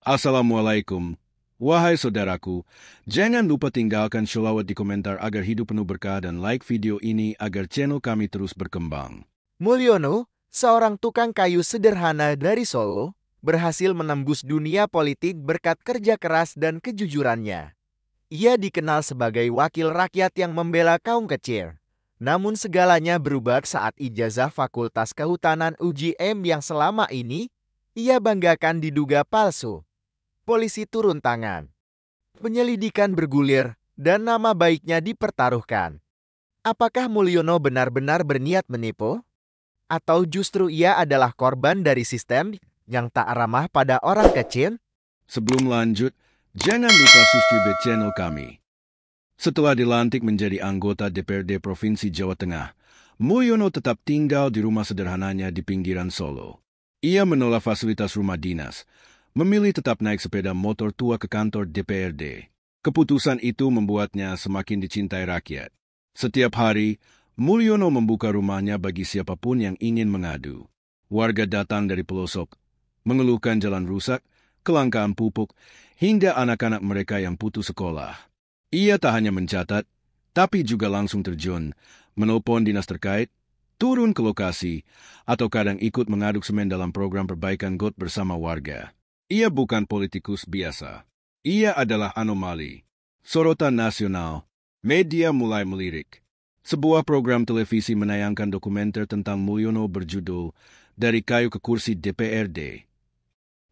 Assalamualaikum. Wahai saudaraku, jangan lupa tinggalkan sholawat di komentar agar hidup penuh berkah dan like video ini agar channel kami terus berkembang. Mulyono, seorang tukang kayu sederhana dari Solo, berhasil menembus dunia politik berkat kerja keras dan kejujurannya. Ia dikenal sebagai wakil rakyat yang membela kaum kecil. Namun segalanya berubah saat ijazah Fakultas Kehutanan UGM yang selama ini ia banggakan diduga palsu. Polisi turun tangan. Penyelidikan bergulir dan nama baiknya dipertaruhkan. Apakah Mulyono benar-benar berniat menipu? Atau justru ia adalah korban dari sistem yang tak ramah pada orang kecil? Sebelum lanjut, jangan lupa subscribe channel kami. Setelah dilantik menjadi anggota DPRD Provinsi Jawa Tengah, Mulyono tetap tinggal di rumah sederhananya di pinggiran Solo. Ia menolak fasilitas rumah dinas, memilih tetap naik sepeda motor tua ke kantor DPRD. Keputusan itu membuatnya semakin dicintai rakyat. Setiap hari, Mulyono membuka rumahnya bagi siapapun yang ingin mengadu. Warga datang dari pelosok, mengeluhkan jalan rusak, kelangkaan pupuk, hingga anak-anak mereka yang putus sekolah. Ia tak hanya mencatat, tapi juga langsung terjun, menelpon dinas terkait, turun ke lokasi, atau kadang ikut mengaduk semen dalam program perbaikan got bersama warga. Ia bukan politikus biasa. Ia adalah anomali. Sorotan nasional. Media mulai melirik. Sebuah program televisi menayangkan dokumenter tentang Mulyono berjudul Dari Kayu ke Kursi DPRD.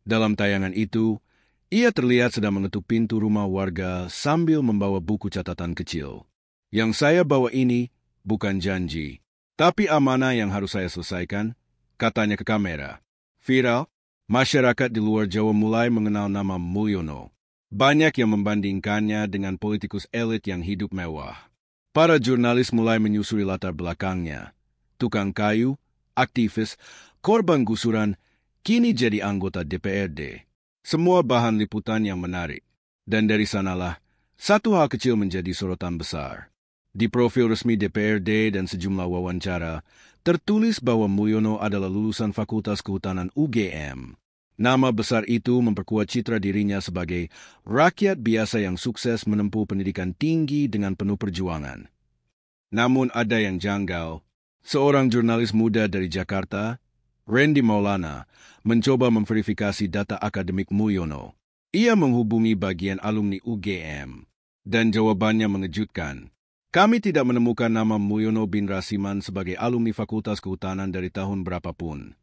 Dalam tayangan itu, ia terlihat sedang mengetuk pintu rumah warga sambil membawa buku catatan kecil. Yang saya bawa ini bukan janji, tapi amanah yang harus saya selesaikan, katanya ke kamera. Viral. Masyarakat di luar Jawa mulai mengenal nama Mulyono. Banyak yang membandingkannya dengan politikus elit yang hidup mewah. Para jurnalis mulai menyusuri latar belakangnya. Tukang kayu, aktivis, korban gusuran, kini jadi anggota DPRD. Semua bahan liputan yang menarik. Dan dari sanalah, satu hal kecil menjadi sorotan besar. Di profil resmi DPRD dan sejumlah wawancara, tertulis bahwa Mulyono adalah lulusan Fakultas Kehutanan UGM. Nama besar itu memperkuat citra dirinya sebagai rakyat biasa yang sukses menempuh pendidikan tinggi dengan penuh perjuangan. Namun ada yang janggal. Seorang jurnalis muda dari Jakarta, Randy Maulana, mencoba memverifikasi data akademik Mulyono. Ia menghubungi bagian alumni UGM, dan jawabannya mengejutkan. Kami tidak menemukan nama Mulyono bin Rasiman sebagai alumni Fakultas Kehutanan dari tahun berapapun.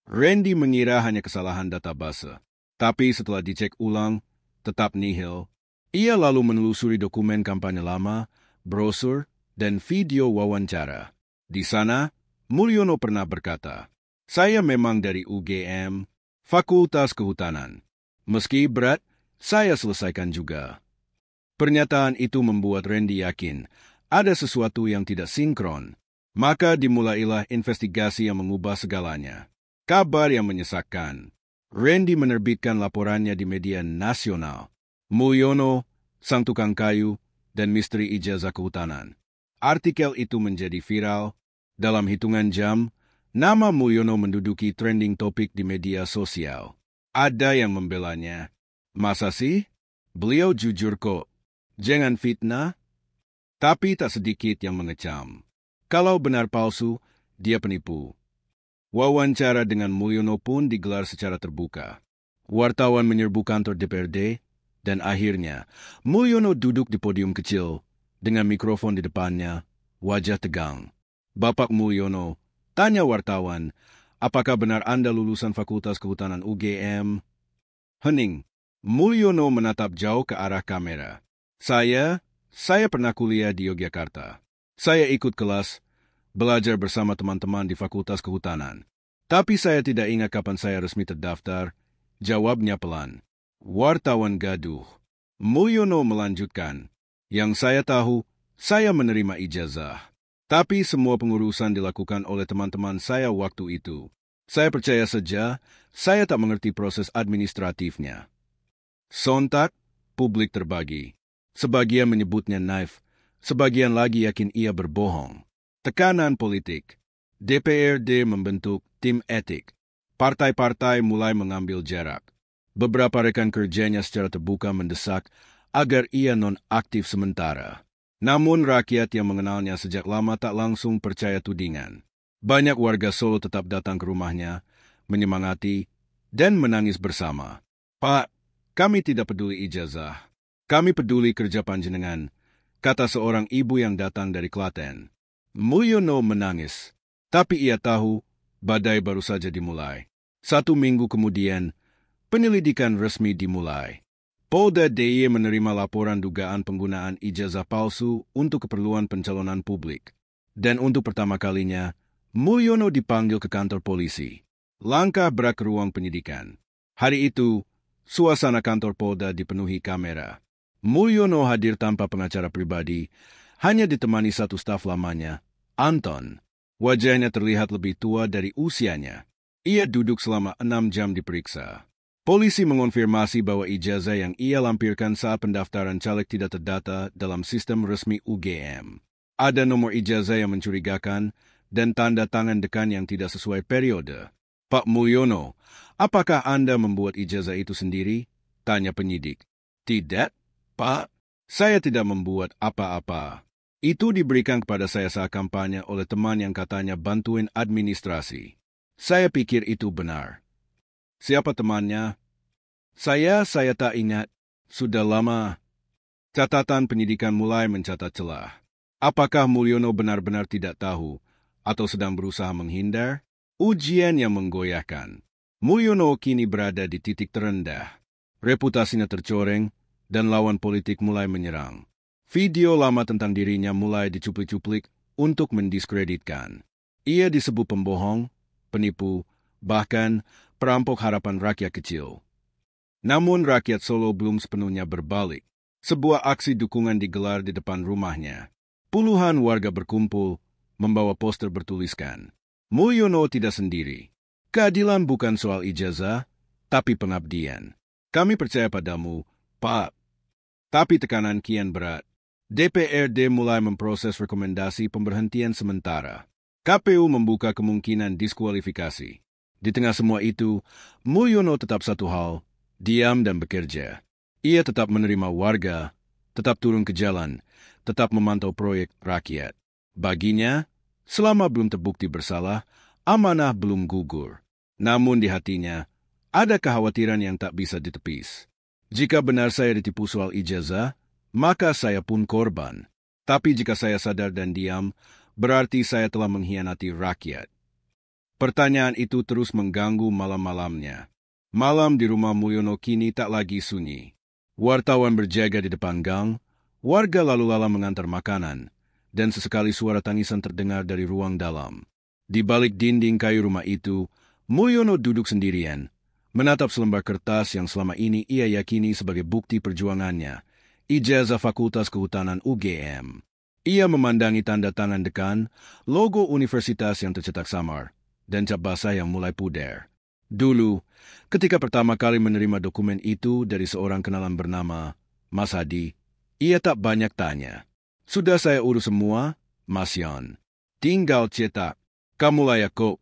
Randy mengira hanya kesalahan database. Tapi setelah dicek ulang, tetap nihil. Ia lalu menelusuri dokumen kampanye lama, brosur, dan video wawancara. Di sana, Mulyono pernah berkata, "Saya memang dari UGM, Fakultas Kehutanan. Meski berat, saya selesaikan juga." Pernyataan itu membuat Randy yakin ada sesuatu yang tidak sinkron. Maka dimulailah investigasi yang mengubah segalanya. Kabar yang menyesakkan. Randy menerbitkan laporannya di media nasional. Mulyono, sang tukang kayu, dan misteri ijazah kehutanan. Artikel itu menjadi viral. Dalam hitungan jam, nama Mulyono menduduki trending topik di media sosial. Ada yang membelanya. Masa sih? Beliau jujur kok. Jangan fitnah. Tapi tak sedikit yang mengecam. Kalau benar palsu, dia penipu. Wawancara dengan Mulyono pun digelar secara terbuka. Wartawan menyerbu kantor DPRD, dan akhirnya Mulyono duduk di podium kecil dengan mikrofon di depannya, wajah tegang. "Bapak Mulyono," tanya wartawan, "apakah benar Anda lulusan Fakultas Kehutanan UGM?" Hening. Mulyono menatap jauh ke arah kamera. Saya pernah kuliah di Yogyakarta. Saya ikut kelas, belajar bersama teman-teman di Fakultas Kehutanan. Tapi saya tidak ingat kapan saya resmi terdaftar." Jawabnya pelan. Wartawan gaduh. Mulyono melanjutkan, "Yang saya tahu, saya menerima ijazah. Tapi semua pengurusan dilakukan oleh teman-teman saya waktu itu. Saya percaya saja, saya tak mengerti proses administratifnya." Sontak, publik terbagi. Sebagian menyebutnya naif, sebagian lagi yakin ia berbohong. Tekanan politik. DPRD membentuk tim etik. Partai-partai mulai mengambil jarak. Beberapa rekan kerjanya secara terbuka mendesak agar ia non-aktif sementara. Namun rakyat yang mengenalnya sejak lama tak langsung percaya tudingan. Banyak warga Solo tetap datang ke rumahnya, menyemangati, dan menangis bersama. "Pak, kami tidak peduli ijazah. Kami peduli kerja panjenengan," kata seorang ibu yang datang dari Klaten. Mulyono menangis, tapi ia tahu badai baru saja dimulai. 1 minggu kemudian, penyelidikan resmi dimulai. Polda DIY menerima laporan dugaan penggunaan ijazah palsu untuk keperluan pencalonan publik. Dan untuk pertama kalinya, Mulyono dipanggil ke kantor polisi. Langkah berat ke ruang penyidikan. Hari itu, suasana kantor Polda dipenuhi kamera. Mulyono hadir tanpa pengacara pribadi, hanya ditemani satu staf lamanya, Anton. Wajahnya terlihat lebih tua dari usianya. Ia duduk selama 6 jam diperiksa. Polisi mengonfirmasi bahwa ijazah yang ia lampirkan saat pendaftaran caleg tidak terdata dalam sistem resmi UGM. Ada nomor ijazah yang mencurigakan dan tanda tangan dekan yang tidak sesuai periode. "Pak Mulyono, apakah Anda membuat ijazah itu sendiri?" tanya penyidik. "Tidak, Pak. Saya tidak membuat apa-apa. Itu diberikan kepada saya saat kampanye oleh teman yang katanya bantuin administrasi. Saya pikir itu benar." "Siapa temannya?" Saya tak ingat. Sudah lama." Catatan penyidikan mulai mencatat celah. Apakah Mulyono benar-benar tidak tahu atau sedang berusaha menghindar? Ujian yang menggoyahkan. Mulyono kini berada di titik terendah. Reputasinya tercoreng dan lawan politik mulai menyerang. Video lama tentang dirinya mulai dicuplik-cuplik untuk mendiskreditkan. Ia disebut pembohong, penipu, bahkan perampok harapan rakyat kecil. Namun rakyat Solo belum sepenuhnya berbalik. Sebuah aksi dukungan digelar di depan rumahnya. Puluhan warga berkumpul, membawa poster bertuliskan, "Mulyono tidak sendiri. Keadilan bukan soal ijazah, tapi pengabdian. Kami percaya padamu, Pak." Tapi tekanan kian berat. DPRD mulai memproses rekomendasi pemberhentian sementara. KPU membuka kemungkinan diskualifikasi. Di tengah semua itu, Mulyono tetap satu hal, diam dan bekerja. Ia tetap menerima warga, tetap turun ke jalan, tetap memantau proyek rakyat. Baginya, selama belum terbukti bersalah, amanah belum gugur. Namun di hatinya, ada kekhawatiran yang tak bisa ditepis. Jika benar saya ditipu soal ijazah, maka saya pun korban. Tapi jika saya sadar dan diam, berarti saya telah mengkhianati rakyat. Pertanyaan itu terus mengganggu malam-malamnya. Malam di rumah Mulyono kini tak lagi sunyi. Wartawan berjaga di depan gang, warga lalu lalang mengantar makanan, dan sesekali suara tangisan terdengar dari ruang dalam. Di balik dinding kayu rumah itu, Mulyono duduk sendirian, menatap selembar kertas yang selama ini ia yakini sebagai bukti perjuangannya, ijazah Fakultas Kehutanan UGM. Ia memandangi tanda tangan dekan, logo universitas yang tercetak samar, dan cap basah yang mulai pudar. Dulu, ketika pertama kali menerima dokumen itu dari seorang kenalan bernama Mas Hadi, ia tak banyak tanya. "Sudah saya urus semua, Mas Yon. Tinggal cetak. Kamu layak kok,"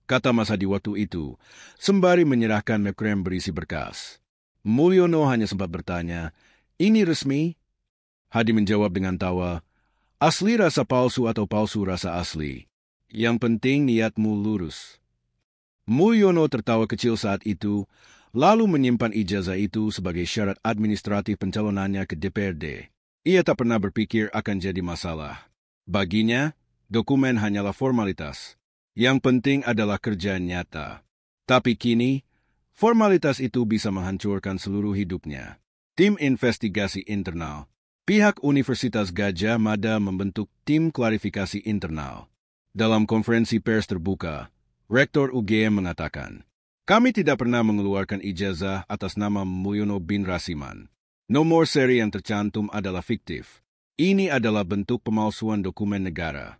kata Mas Hadi waktu itu, sembari menyerahkan mekrem berisi berkas. Mulyono hanya sempat bertanya, "Ini resmi?" Hadi menjawab dengan tawa, "Asli rasa palsu atau palsu rasa asli. Yang penting niatmu lurus." Mulyono tertawa kecil saat itu, lalu menyimpan ijazah itu sebagai syarat administratif pencalonannya ke DPRD. Ia tak pernah berpikir akan jadi masalah. Baginya, dokumen hanyalah formalitas. Yang penting adalah kerja nyata. Tapi kini, formalitas itu bisa menghancurkan seluruh hidupnya. Tim investigasi internal. Pihak Universitas Gajah Mada membentuk tim klarifikasi internal. Dalam konferensi pers terbuka, Rektor UGM mengatakan, "Kami tidak pernah mengeluarkan ijazah atas nama Mulyono bin Rasiman. Nomor seri yang tercantum adalah fiktif. Ini adalah bentuk pemalsuan dokumen negara."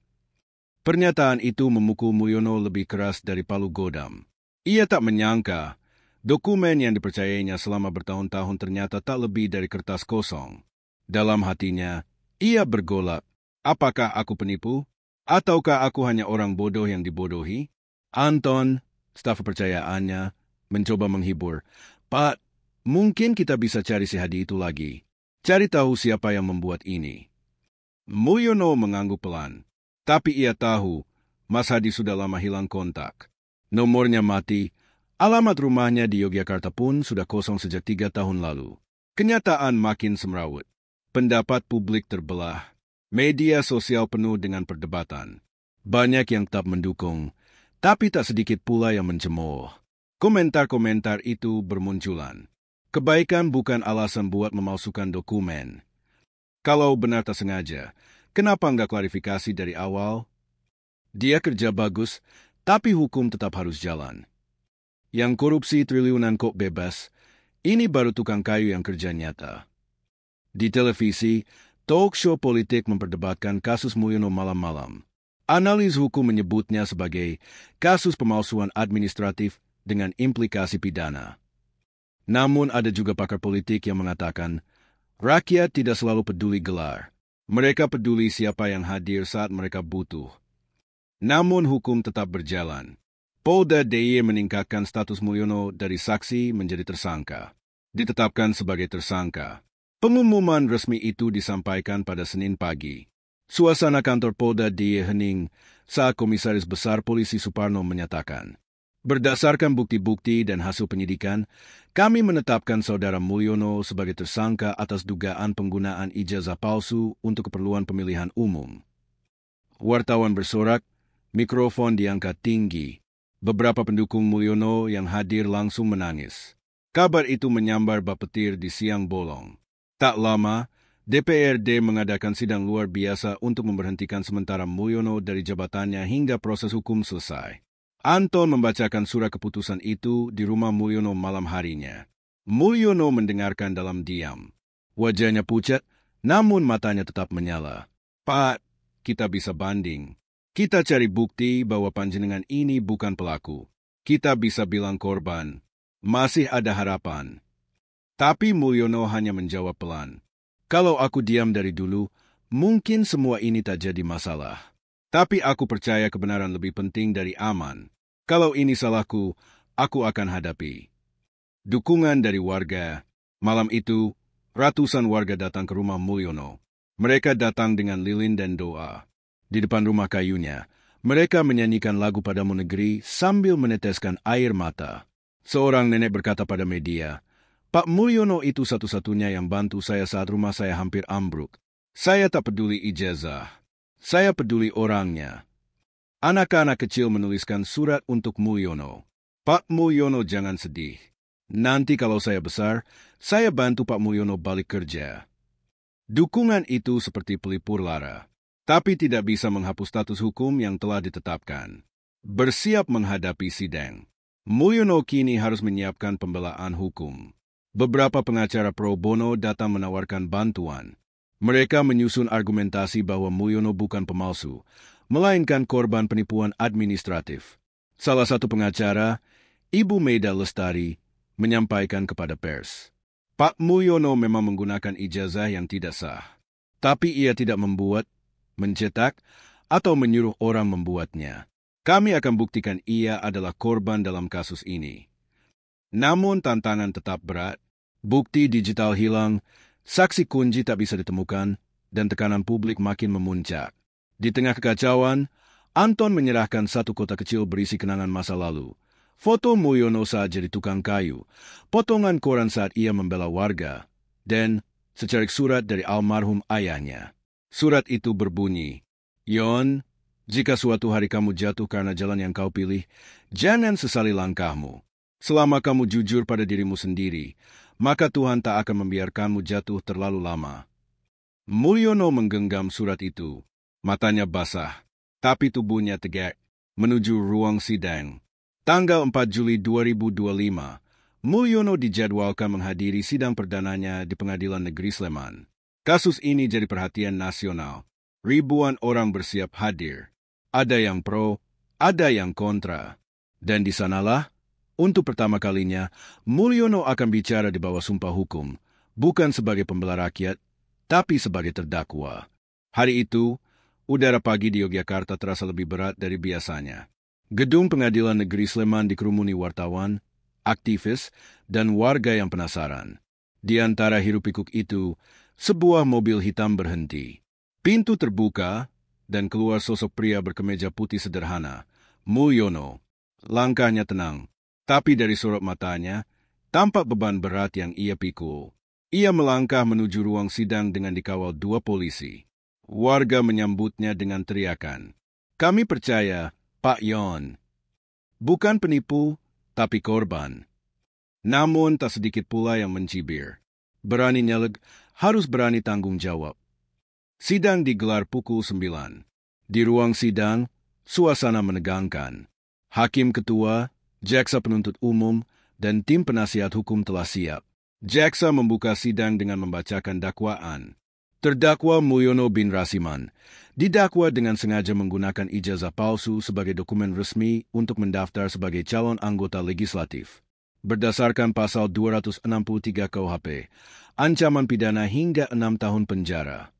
Pernyataan itu memukul Mulyono lebih keras dari palu godam. Ia tak menyangka, dokumen yang dipercayainya selama bertahun-tahun ternyata tak lebih dari kertas kosong. Dalam hatinya, ia bergolak, apakah aku penipu? Ataukah aku hanya orang bodoh yang dibodohi? Anton, staf kepercayaannya, mencoba menghibur. "Pak, Mungkin kita bisa cari si Hadi itu lagi. Cari tahu siapa yang membuat ini. Mulyono mengangguk pelan. Tapi ia tahu, Mas Hadi sudah lama hilang kontak. Nomornya mati, alamat rumahnya di Yogyakarta pun sudah kosong sejak 3 tahun lalu. Kenyataan makin semrawut. Pendapat publik terbelah. Media sosial penuh dengan perdebatan. Banyak yang tetap mendukung, tapi tak sedikit pula yang mencemooh. Komentar-komentar itu bermunculan. Kebaikan bukan alasan buat memalsukan dokumen. Kalau benar tak sengaja, kenapa nggak klarifikasi dari awal? Dia kerja bagus, tapi hukum tetap harus jalan. Yang korupsi triliunan kok bebas, ini baru tukang kayu yang kerja nyata. Di televisi, talk show politik memperdebatkan kasus Mulyono malam-malam. Analis hukum menyebutnya sebagai kasus pemalsuan administratif dengan implikasi pidana. Namun ada juga pakar politik yang mengatakan, rakyat tidak selalu peduli gelar. Mereka peduli siapa yang hadir saat mereka butuh. Namun hukum tetap berjalan. Polda DIY meningkatkan status Mulyono dari saksi menjadi tersangka. Ditetapkan sebagai tersangka. Pengumuman resmi itu disampaikan pada Senin pagi. Suasana kantor Polda DIY hening saat Komisaris Besar Polisi Suparno menyatakan, berdasarkan bukti-bukti dan hasil penyidikan, kami menetapkan Saudara Mulyono sebagai tersangka atas dugaan penggunaan ijazah palsu untuk keperluan pemilihan umum. Wartawan bersorak, mikrofon diangkat tinggi. Beberapa pendukung Mulyono yang hadir langsung menangis. Kabar itu menyambar bak petir di siang bolong. Tak lama, DPRD mengadakan sidang luar biasa untuk memberhentikan sementara Mulyono dari jabatannya hingga proses hukum selesai. Anton membacakan surat keputusan itu di rumah Mulyono malam harinya. Mulyono mendengarkan dalam diam. Wajahnya pucat, namun matanya tetap menyala. Pak, kita bisa banding. Kita cari bukti bahwa panjenengan ini bukan pelaku. Kita bisa bilang korban. Masih ada harapan. Tapi Mulyono hanya menjawab pelan. Kalau aku diam dari dulu, mungkin semua ini tak jadi masalah. Tapi aku percaya kebenaran lebih penting dari aman. Kalau ini salahku, aku akan hadapi. Dukungan dari warga. Malam itu, ratusan warga datang ke rumah Mulyono. Mereka datang dengan lilin dan doa. Di depan rumah kayunya, mereka menyanyikan lagu Padamu Negeri sambil meneteskan air mata. Seorang nenek berkata pada media, Pak Mulyono itu satu-satunya yang bantu saya saat rumah saya hampir ambruk. Saya tak peduli ijazah. Saya peduli orangnya. Anak-anak kecil menuliskan surat untuk Mulyono. Pak Mulyono jangan sedih. Nanti kalau saya besar, saya bantu Pak Mulyono balik kerja. Dukungan itu seperti pelipur lara, tapi tidak bisa menghapus status hukum yang telah ditetapkan. Bersiap menghadapi sidang. Mulyono kini harus menyiapkan pembelaan hukum. Beberapa pengacara pro bono datang menawarkan bantuan. Mereka menyusun argumentasi bahwa Mulyono bukan pemalsu, melainkan korban penipuan administratif. Salah satu pengacara, Ibu Meida Lestari, menyampaikan kepada pers, Pak Mulyono memang menggunakan ijazah yang tidak sah, tapi ia tidak membuat, mencetak, atau menyuruh orang membuatnya. Kami akan buktikan ia adalah korban dalam kasus ini. Namun tantangan tetap berat, bukti digital hilang, saksi kunci tak bisa ditemukan, dan tekanan publik makin memuncak. Di tengah kekacauan, Anton menyerahkan satu kotak kecil berisi kenangan masa lalu. Foto Mulyono saat jadi tukang kayu, potongan koran saat ia membela warga, dan secarik surat dari almarhum ayahnya. Surat itu berbunyi, Yon, jika suatu hari kamu jatuh karena jalan yang kau pilih, jangan sesali langkahmu. Selama kamu jujur pada dirimu sendiri, maka Tuhan tak akan membiarkanmu jatuh terlalu lama. Mulyono menggenggam surat itu. Matanya basah, tapi tubuhnya tegak, menuju ruang sidang. Tanggal 4 Juli 2025, Mulyono dijadwalkan menghadiri sidang perdananya di Pengadilan Negeri Sleman. Kasus ini jadi perhatian nasional. Ribuan orang bersiap hadir. Ada yang pro, ada yang kontra. Dan di sanalah, untuk pertama kalinya, Mulyono akan bicara di bawah sumpah hukum, bukan sebagai pembela rakyat, tapi sebagai terdakwa. Hari itu, udara pagi di Yogyakarta terasa lebih berat dari biasanya. Gedung Pengadilan Negeri Sleman dikerumuni wartawan, aktivis, dan warga yang penasaran. Di antara hiruk-pikuk itu, sebuah mobil hitam berhenti. Pintu terbuka, dan keluar sosok pria berkemeja putih sederhana, Mulyono. Langkahnya tenang, tapi dari sorot matanya, tampak beban berat yang ia pikul. Ia melangkah menuju ruang sidang dengan dikawal 2 polisi. Warga menyambutnya dengan teriakan. Kami percaya, Pak Yon. Bukan penipu, tapi korban. Namun tak sedikit pula yang mencibir. Berani nyeleg, harus berani tanggung jawab. Sidang digelar pukul 9. Di ruang sidang, suasana menegangkan. Hakim ketua, jaksa penuntut umum, dan tim penasihat hukum telah siap. Jaksa membuka sidang dengan membacakan dakwaan. Terdakwa Mulyono bin Rasiman didakwa dengan sengaja menggunakan ijazah palsu sebagai dokumen resmi untuk mendaftar sebagai calon anggota legislatif. Berdasarkan pasal 263 KUHP, ancaman pidana hingga 6 tahun penjara.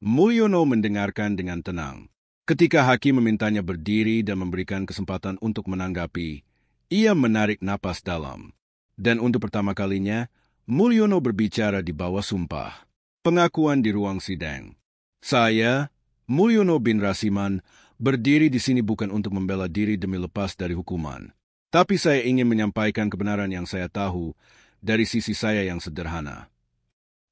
Mulyono mendengarkan dengan tenang. Ketika hakim memintanya berdiri dan memberikan kesempatan untuk menanggapi, ia menarik napas dalam. Dan untuk pertama kalinya, Mulyono berbicara di bawah sumpah. Pengakuan di ruang sidang. Saya, Mulyono bin Rasiman, berdiri di sini bukan untuk membela diri demi lepas dari hukuman. Tapi saya ingin menyampaikan kebenaran yang saya tahu dari sisi saya yang sederhana.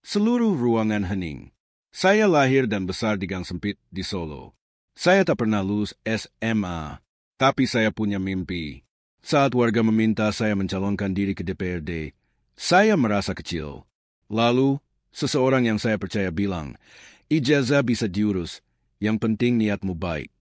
Seluruh ruangan hening. Saya lahir dan besar di gang sempit di Solo. Saya tak pernah lulus SMA, tapi saya punya mimpi. Saat warga meminta saya mencalonkan diri ke DPRD, saya merasa kecil. Lalu, seseorang yang saya percaya bilang, ijazah bisa diurus, yang penting niatmu baik.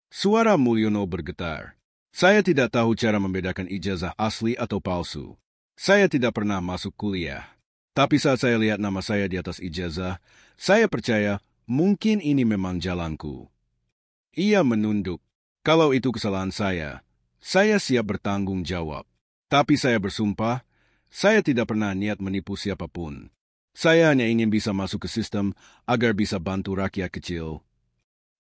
Suara Mulyono bergetar. Saya tidak tahu cara membedakan ijazah asli atau palsu. Saya tidak pernah masuk kuliah. Tapi saat saya lihat nama saya di atas ijazah, saya percaya mungkin ini memang jalanku. Ia menunduk. Kalau itu kesalahan saya siap bertanggung jawab. Tapi saya bersumpah, saya tidak pernah niat menipu siapapun. Saya hanya ingin bisa masuk ke sistem agar bisa bantu rakyat kecil.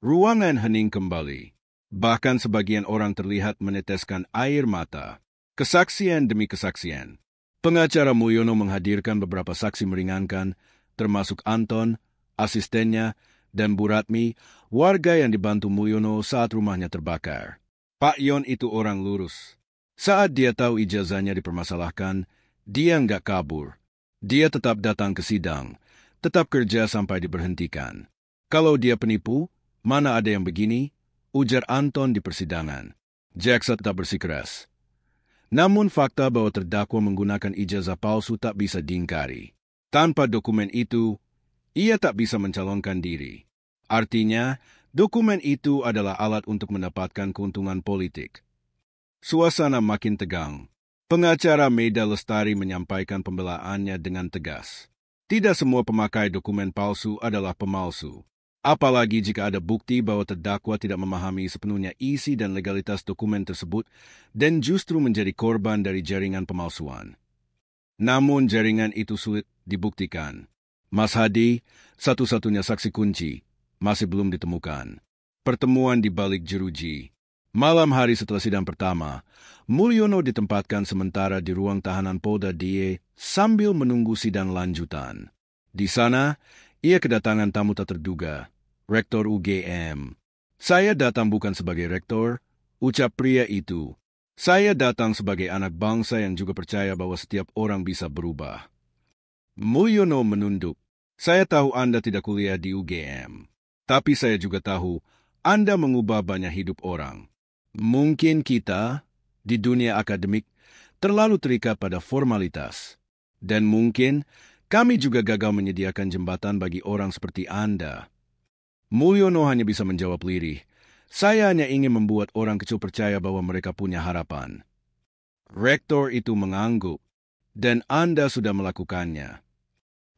Ruangan hening kembali. Bahkan sebagian orang terlihat meneteskan air mata. Kesaksian demi kesaksian. Pengacara Mulyono menghadirkan beberapa saksi meringankan, termasuk Anton, asistennya, dan Bu Ratmi, warga yang dibantu Mulyono saat rumahnya terbakar. Pak Yon itu orang lurus. Saat dia tahu ijazahnya dipermasalahkan, dia nggak kabur. Dia tetap datang ke sidang, tetap kerja sampai diberhentikan. Kalau dia penipu, mana ada yang begini? Ujar Anton di persidangan. Jaksa tetap bersikeras. Namun fakta bahwa terdakwa menggunakan ijazah palsu tak bisa diingkari. Tanpa dokumen itu, ia tak bisa mencalonkan diri. Artinya, dokumen itu adalah alat untuk mendapatkan keuntungan politik. Suasana makin tegang. Pengacara Meida Lestari menyampaikan pembelaannya dengan tegas. Tidak semua pemakai dokumen palsu adalah pemalsu. Apalagi jika ada bukti bahwa terdakwa tidak memahami sepenuhnya isi dan legalitas dokumen tersebut dan justru menjadi korban dari jaringan pemalsuan. Namun jaringan itu sulit dibuktikan. Mas Hadi, satu-satunya saksi kunci, masih belum ditemukan. Pertemuan di balik jeruji. Malam hari setelah sidang pertama, Mulyono ditempatkan sementara di ruang tahanan Polda DIE sambil menunggu sidang lanjutan. Di sana, ia kedatangan tamu tak terduga, Rektor UGM. Saya datang bukan sebagai rektor, ucap pria itu. Saya datang sebagai anak bangsa yang juga percaya bahwa setiap orang bisa berubah. Mulyono menunduk. Saya tahu Anda tidak kuliah di UGM. Tapi saya juga tahu Anda mengubah banyak hidup orang. Mungkin kita, di dunia akademik, terlalu terikat pada formalitas. Dan mungkin kami juga gagal menyediakan jembatan bagi orang seperti Anda. Mulyono hanya bisa menjawab lirih. Saya hanya ingin membuat orang kecil percaya bahwa mereka punya harapan. Rektor itu mengangguk, dan Anda sudah melakukannya.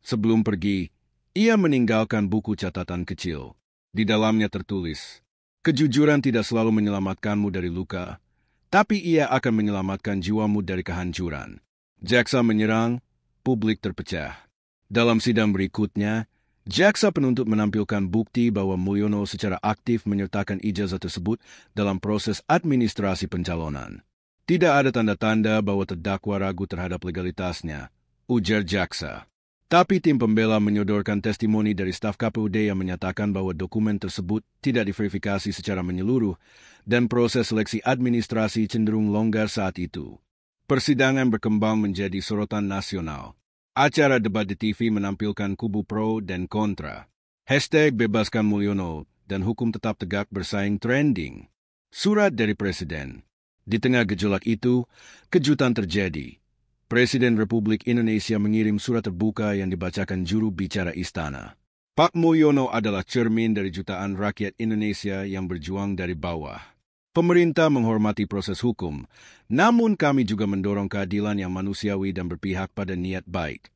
Sebelum pergi, ia meninggalkan buku catatan kecil. Di dalamnya tertulis, kejujuran tidak selalu menyelamatkanmu dari luka, tapi ia akan menyelamatkan jiwamu dari kehancuran. Jaksa menyerang, publik terpecah. Dalam sidang berikutnya, jaksa penuntut menampilkan bukti bahwa Mulyono secara aktif menyertakan ijazah tersebut dalam proses administrasi pencalonan. Tidak ada tanda-tanda bahwa terdakwa ragu terhadap legalitasnya, ujar jaksa. Tapi tim pembela menyodorkan testimoni dari staf KPUD yang menyatakan bahwa dokumen tersebut tidak diverifikasi secara menyeluruh dan proses seleksi administrasi cenderung longgar saat itu. Persidangan berkembang menjadi sorotan nasional. Acara debat di TV menampilkan kubu pro dan kontra. #Bebaskan Mulyono dan hukum tetap tegak bersaing trending. Surat dari Presiden. Di tengah gejolak itu, kejutan terjadi. Presiden Republik Indonesia mengirim surat terbuka yang dibacakan juru bicara istana. Pak Mulyono adalah cermin dari jutaan rakyat Indonesia yang berjuang dari bawah. Pemerintah menghormati proses hukum, namun kami juga mendorong keadilan yang manusiawi dan berpihak pada niat baik.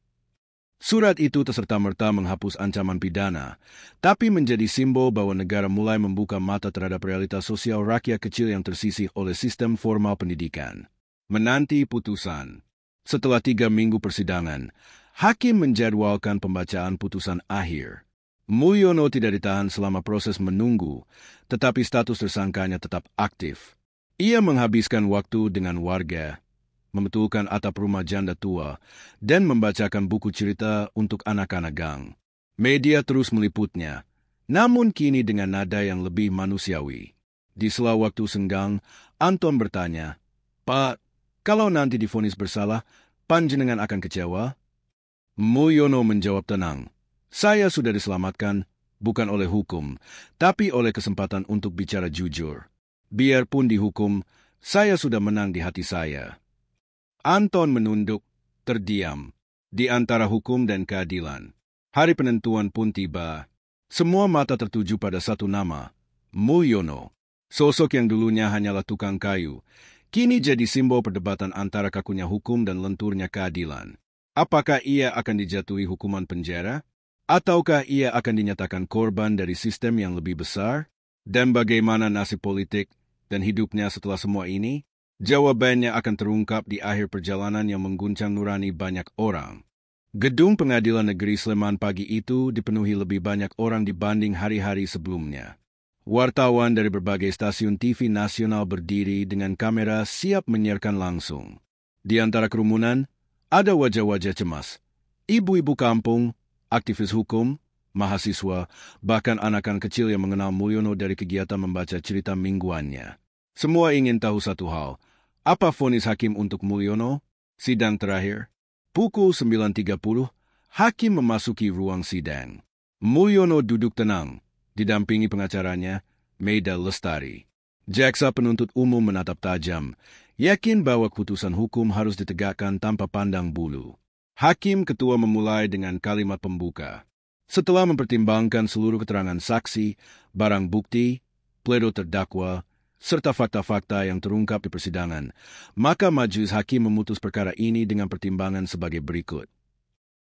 Surat itu serta-merta menghapus ancaman pidana, tapi menjadi simbol bahwa negara mulai membuka mata terhadap realitas sosial rakyat kecil yang tersisih oleh sistem formal pendidikan. Menanti putusan. Setelah 3 minggu persidangan, hakim menjadwalkan pembacaan putusan akhir. Mulyono tidak ditahan selama proses menunggu, tetapi status tersangkanya tetap aktif. Ia menghabiskan waktu dengan warga, membetulkan atap rumah janda tua, dan membacakan buku cerita untuk anak-anak gang. Media terus meliputnya, namun kini dengan nada yang lebih manusiawi. Di sela waktu senggang, Anton bertanya, "Pak, kalau nanti divonis bersalah, panjenengan akan kecewa?" Mulyono menjawab tenang, "Saya sudah diselamatkan, bukan oleh hukum, tapi oleh kesempatan untuk bicara jujur. Biarpun dihukum, saya sudah menang di hati saya." Anton menunduk, terdiam, di antara hukum dan keadilan. Hari penentuan pun tiba. Semua mata tertuju pada satu nama, Mulyono. Sosok yang dulunya hanyalah tukang kayu, kini jadi simbol perdebatan antara kakunya hukum dan lenturnya keadilan. Apakah ia akan dijatuhi hukuman penjara? Ataukah ia akan dinyatakan korban dari sistem yang lebih besar? Dan bagaimana nasib politik dan hidupnya setelah semua ini? Jawabannya akan terungkap di akhir perjalanan yang mengguncang nurani banyak orang. Gedung Pengadilan Negeri Sleman pagi itu dipenuhi lebih banyak orang dibanding hari-hari sebelumnya. Wartawan dari berbagai stasiun TV nasional berdiri dengan kamera siap menyiarkan langsung. Di antara kerumunan, ada wajah-wajah cemas. Ibu-ibu kampung, aktivis hukum, mahasiswa, bahkan anak-anak kecil yang mengenal Mulyono dari kegiatan membaca cerita mingguannya. Semua ingin tahu satu hal. Apa vonis hakim untuk Mulyono? Sidang terakhir. Pukul 9.30, hakim memasuki ruang sidang. Mulyono duduk tenang, didampingi pengacaranya, Meida Lestari. Jaksa penuntut umum menatap tajam, yakin bahwa keputusan hukum harus ditegakkan tanpa pandang bulu. Hakim ketua memulai dengan kalimat pembuka. Setelah mempertimbangkan seluruh keterangan saksi, barang bukti, pledo terdakwa, serta fakta-fakta yang terungkap di persidangan, maka majelis hakim memutus perkara ini dengan pertimbangan sebagai berikut.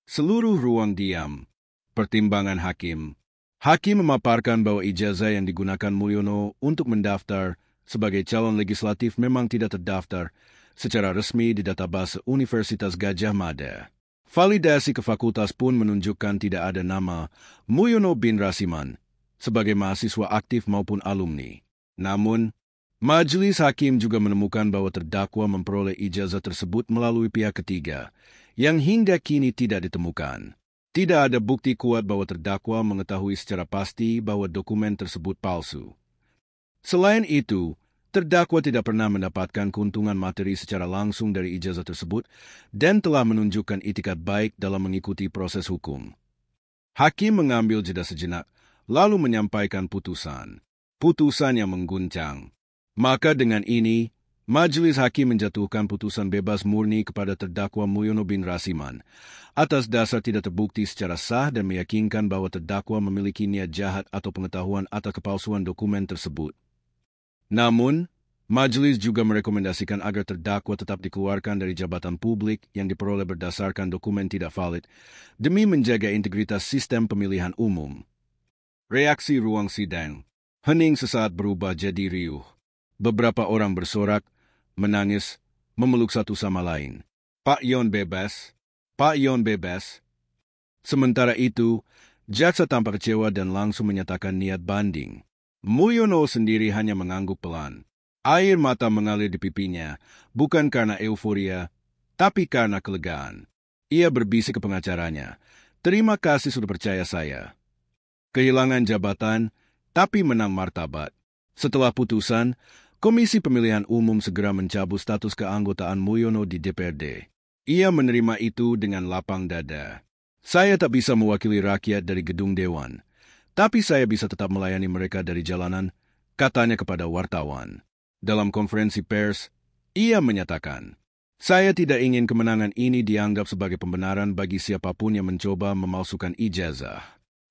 Seluruh ruang diam. Pertimbangan hakim. Hakim memaparkan bahwa ijazah yang digunakan Mulyono untuk mendaftar sebagai calon legislatif memang tidak terdaftar secara resmi di database Universitas Gadjah Mada. Validasi ke fakultas pun menunjukkan tidak ada nama Mulyono bin Rasiman sebagai mahasiswa aktif maupun alumni. Namun, majelis hakim juga menemukan bahwa terdakwa memperoleh ijazah tersebut melalui pihak ketiga, yang hingga kini tidak ditemukan. Tidak ada bukti kuat bahwa terdakwa mengetahui secara pasti bahwa dokumen tersebut palsu. Selain itu, terdakwa tidak pernah mendapatkan keuntungan materi secara langsung dari ijazah tersebut dan telah menunjukkan itikat baik dalam mengikuti proses hukum. Hakim mengambil jeda sejenak, lalu menyampaikan putusan. Putusan yang mengguncang. Maka dengan ini, majelis hakim menjatuhkan putusan bebas murni kepada terdakwa Mulyono bin Rasiman atas dasar tidak terbukti secara sah dan meyakinkan bahwa terdakwa memiliki niat jahat atau pengetahuan atas kepalsuan dokumen tersebut. Namun, majelis juga merekomendasikan agar terdakwa tetap dikeluarkan dari jabatan publik yang diperoleh berdasarkan dokumen tidak valid demi menjaga integritas sistem pemilihan umum. Reaksi ruang sidang. Hening sesaat berubah jadi riuh. Beberapa orang bersorak, menangis, memeluk satu sama lain. "Pak Yon bebas! Pak Yon bebas!" Sementara itu, jaksa tampak kecewa dan langsung menyatakan niat banding. Mulyono sendiri hanya mengangguk pelan. Air mata mengalir di pipinya, bukan karena euforia, tapi karena kelegaan. Ia berbisik ke pengacaranya, "Terima kasih sudah percaya saya." Kehilangan jabatan, tapi menang martabat. Setelah putusan, Komisi Pemilihan Umum segera mencabut status keanggotaan Mulyono di DPRD. Ia menerima itu dengan lapang dada. "Saya tak bisa mewakili rakyat dari gedung dewan, tapi saya bisa tetap melayani mereka dari jalanan," katanya kepada wartawan. Dalam konferensi pers, ia menyatakan, "Saya tidak ingin kemenangan ini dianggap sebagai pembenaran bagi siapapun yang mencoba memalsukan ijazah.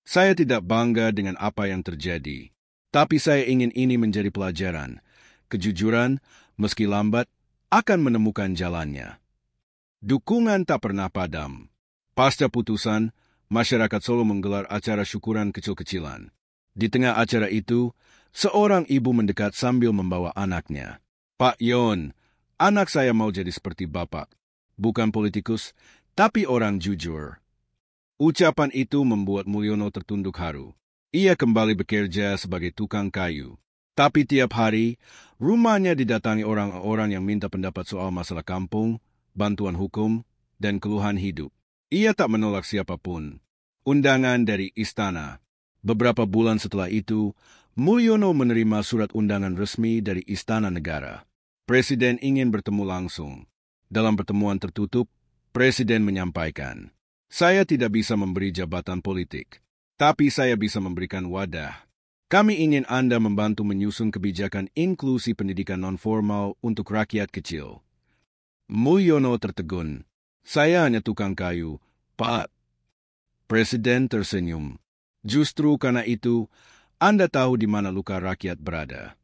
Saya tidak bangga dengan apa yang terjadi, tapi saya ingin ini menjadi pelajaran. Kejujuran, meski lambat, akan menemukan jalannya." Dukungan tak pernah padam. Pasca putusan, masyarakat Solo menggelar acara syukuran kecil-kecilan. Di tengah acara itu, seorang ibu mendekat sambil membawa anaknya. "Pak Yon, anak saya mau jadi seperti Bapak. Bukan politikus, tapi orang jujur." Ucapan itu membuat Mulyono tertunduk haru. Ia kembali bekerja sebagai tukang kayu. Tapi tiap hari, rumahnya didatangi orang-orang yang minta pendapat soal masalah kampung, bantuan hukum, dan keluhan hidup. Ia tak menolak siapapun. Undangan dari istana. Beberapa bulan setelah itu, Mulyono menerima surat undangan resmi dari Istana Negara. Presiden ingin bertemu langsung. Dalam pertemuan tertutup, Presiden menyampaikan, "Saya tidak bisa memberi jabatan politik, tapi saya bisa memberikan wadah. Kami ingin Anda membantu menyusun kebijakan inklusi pendidikan non-formal untuk rakyat kecil." Mulyono tertegun. "Saya hanya tukang kayu, Pak." Presiden tersenyum. "Justru karena itu, Anda tahu di mana luka rakyat berada."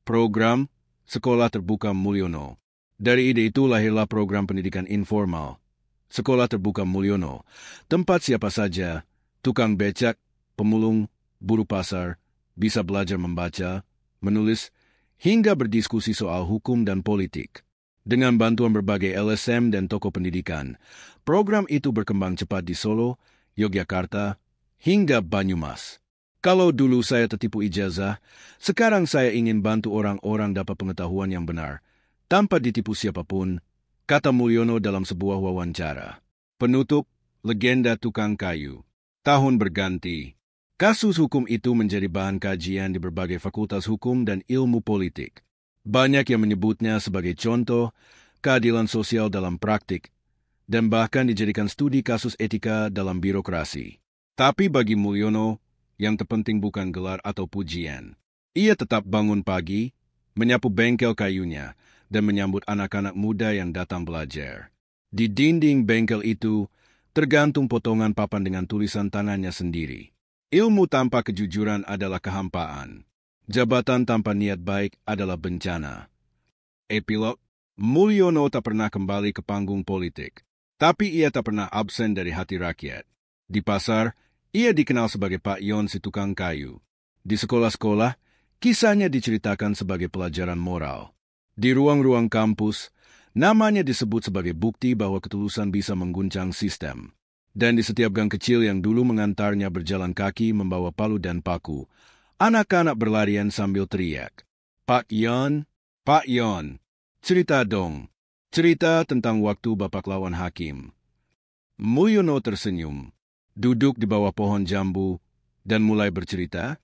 Program Sekolah Terbuka Mulyono. Dari ide itu lahirlah program pendidikan informal. Sekolah Terbuka Mulyono, tempat siapa saja, tukang becak, pemulung, buruh pasar, bisa belajar membaca, menulis, hingga berdiskusi soal hukum dan politik. Dengan bantuan berbagai LSM dan toko pendidikan, program itu berkembang cepat di Solo, Yogyakarta, hingga Banyumas. "Kalau dulu saya tertipu ijazah, sekarang saya ingin bantu orang-orang dapat pengetahuan yang benar, tanpa ditipu siapapun," kata Mulyono dalam sebuah wawancara. Penutup, legenda tukang kayu. Tahun berganti. Kasus hukum itu menjadi bahan kajian di berbagai fakultas hukum dan ilmu politik. Banyak yang menyebutnya sebagai contoh keadilan sosial dalam praktik, dan bahkan dijadikan studi kasus etika dalam birokrasi. Tapi bagi Mulyono, yang terpenting bukan gelar atau pujian. Ia tetap bangun pagi, menyapu bengkel kayunya, dan menyambut anak-anak muda yang datang belajar. Di dinding bengkel itu, tergantung potongan papan dengan tulisan tangannya sendiri. "Ilmu tanpa kejujuran adalah kehampaan. Jabatan tanpa niat baik adalah bencana." Epilog, Mulyono tak pernah kembali ke panggung politik, tapi ia tak pernah absen dari hati rakyat. Di pasar, ia dikenal sebagai Pak Yon si tukang kayu. Di sekolah-sekolah, kisahnya diceritakan sebagai pelajaran moral. Di ruang-ruang kampus, namanya disebut sebagai bukti bahwa ketulusan bisa mengguncang sistem. Dan di setiap gang kecil yang dulu mengantarnya berjalan kaki membawa palu dan paku, anak-anak berlarian sambil teriak, "Pak Yon, Pak Yon, cerita dong. Cerita tentang waktu Bapak lawan hakim." Mulyono tersenyum, duduk di bawah pohon jambu, dan mulai bercerita.